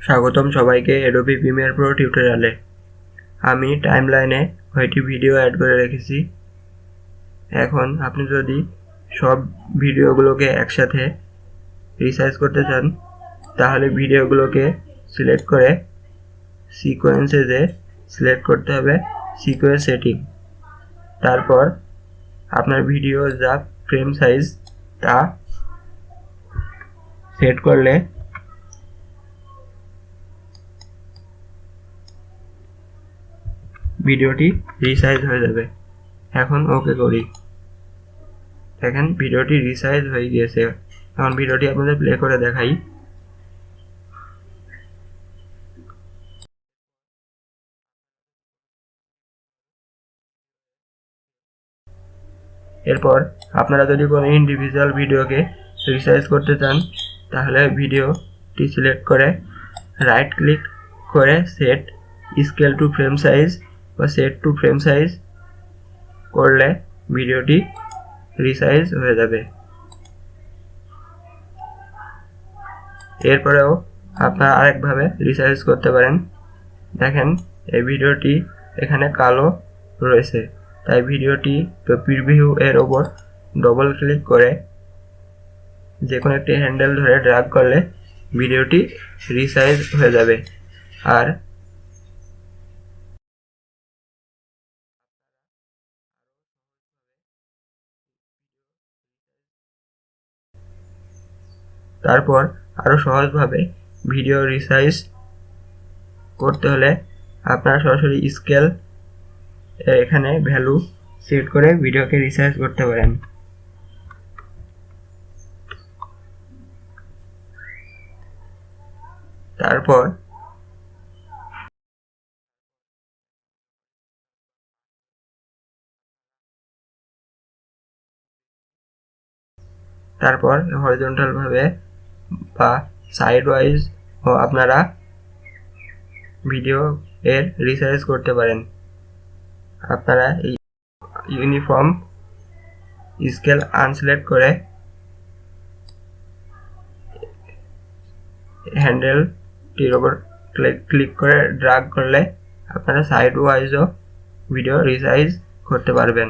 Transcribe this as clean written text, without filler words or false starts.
স্বাগতম সবাইকে Adobe Premiere Pro টিউটোরিয়ালে। আমি টাইমলাইনে কয়েকটি ভিডিও অ্যাড করে রেখেছি। এখন আপনি যদি সব ভিডিওগুলোকে একসাথে রিসাইজ করতে চান তাহলে ভিডিওগুলোকে সিলেক্ট করে সিকোয়েন্সে সিলেক্ট করতে হবে সিকোয়েন্স সেটিং। তারপর আপনার ভিডিও যা ফ্রেম সাইজ তা সেট করলে ভিডিওটি রিসাইজ হয়ে যাবে। এখন ওকে করি। দেখেন ভিডিওটি রিসাইজ হয়ে গিয়েছে। এখন ভিডিওটি আপনাদের প্লে করে দেখাই। এরপর আপনারা যদি কোনো ইন্ডিভিজুয়াল ভিডিওকে রিসাইজ করতে চান তাহলে ভিডিওটি সিলেক্ট করে রাইট ক্লিক করে set scale two frame size বা সেট টু ফ্রেম সাইজ করলে ভিডিওটি রিসাইজ হয়ে যাবে। এরপরেও আপনারা আরেকভাবে রিসাইজ করতে পারেন। দেখেন এই ভিডিওটি এখানে কালো রয়েছে, তাই ভিডিওটি প্রিভিউ এর ওপর ডবল ক্লিক করে যে কোনো একটি হ্যান্ডেল ধরে ড্র্যাগ করলে ভিডিওটি রিসাইজ হয়ে যাবে। আর তারপর আরও সহজভাবে ভিডিও রিসাইজ করতে হলে আপনারা সরাসরি স্কেল এখানে ভ্যালু সেট করে ভিডিওকে রিসাইজ করতে পারেন। তারপর হরিজন্টাল ভাবে বা সাইড ওয়াইজ আপনারা ভিডিও এর রিসাইজ করতে পারেন। আপনারা এই ইউনিফর্ম স্কেল আনসিলেক্ট করে হ্যান্ডেলটির ওপর ক্লিক করে ড্র্যাগ করলে আপনারা সাইড ওয়াইজও ভিডিও রিসাইজ করতে পারবেন।